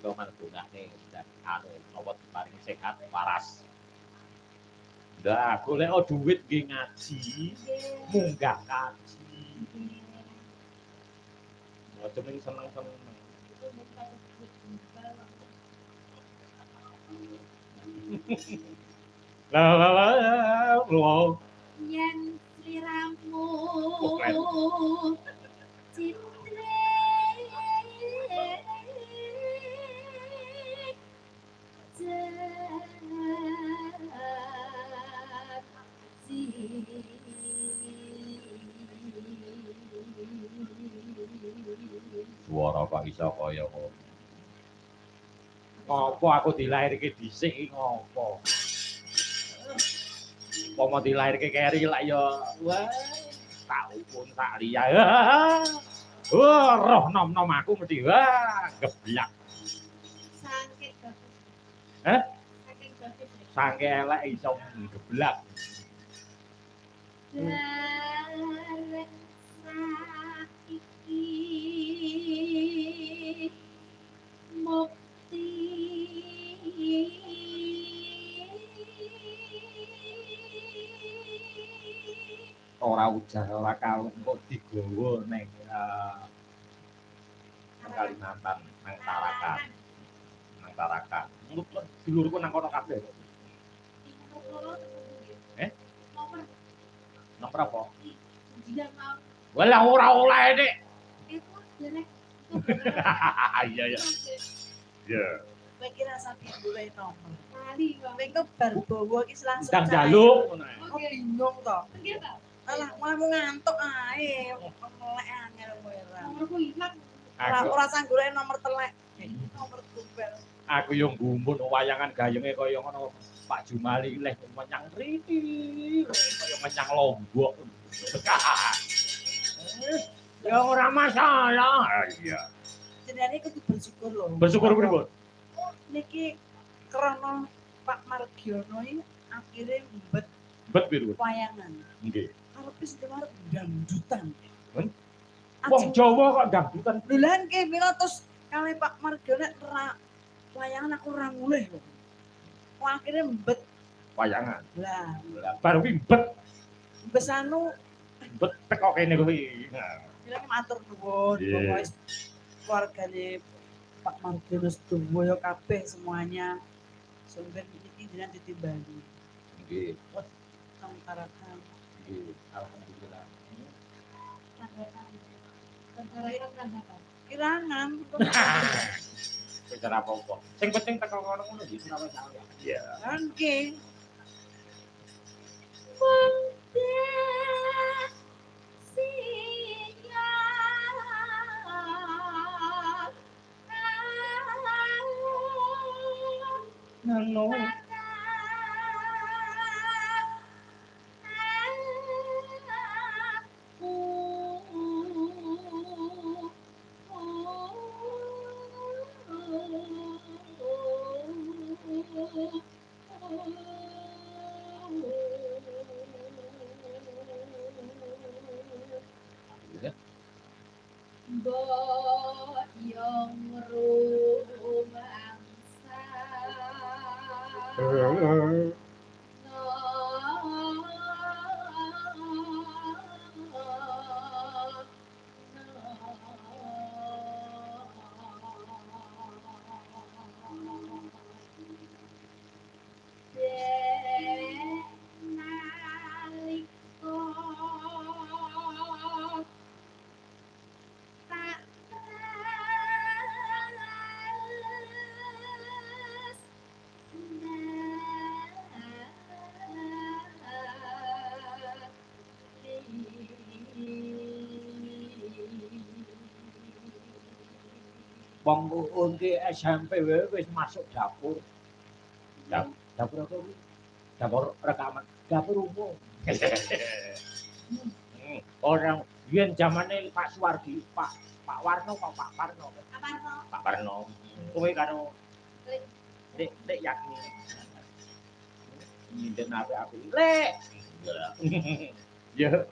menika manungane dan anu napa diparingi sehat waras. Ndak golek duit nggih ngaji, munggah kaji. Aja ning seneng-seneng. Lho. Yen sliramu citre Suara kok iso kaya ngono. Ngopo aku dilairke dhisik iki ngopo? Apa dilairke keri lak ya wah tak pun tak liya. Wah, roh nom-nom aku mesti wah geblak. Saking bagus. Hah? Saking bagus. Saking elek iso geblak. Derek saiki mukti ora ujar ora kalem kok digawa ning Kalimantan nang Tarakan. Nang Tarakan. Dulurku nang kono kabeh. Nomor apa? Walah ora oleh, Dik. Itu derek. Iya ya. Ya. Kowe iki rasa digolek nomor. Kali, Bang. Kowe kok bar bawa iki langsung. Ndang njaluk ngono ae. Kok bingung to? Nggih, Pak. Alah, malah ngantuk ae. Melek angel kowe ora. Nomorku ilang. Ora sang golek nomor telek. Nomor tunggal. Aku yo nggumun wayangan gayenge kaya ngono. Pak Jumali leh menyang riti. Kaya menyang Lombok. Ya ora masalah. Iya. Jenenge kudu bersyukur lho. Bersyukur pripun? Niki krana Pak Margiono iki akhire mbet Bet piro? wayangan. Nggih. Arepe sedemar dangdutan. Wong Jawa kok dangdutan. Lho lan ki mila terus kali Pak Margiono ora wayangan aku ora mulih lho. Wah akhire mbet Wayangan. lah. Baru kuwi bet Besanu bet teko kene kuwi. bilang matur nuwun pokoke keluargane Pak Margiono sedaya kabeh semuanya. Sumber iki jenengan ditimbali. Nggih. Nang Tarakan. Nggih. Alhamdulillah. Kirangan. Wis ora apa-apa. Sing penting teko kono ngono iki ora masalah. Iya. Kan ki Ngono. Boyong rumangsa Wong Uun ki SMP wae wis masuk dapur. Dapur apa kuwi? Dapur rekaman, dapur umum. Orang yen zamane Pak Suwardi, Pak Warno, Pak Parno. Pak Parno. Kowe karo Lek yakni. Nyinten aku. Lek. Ya.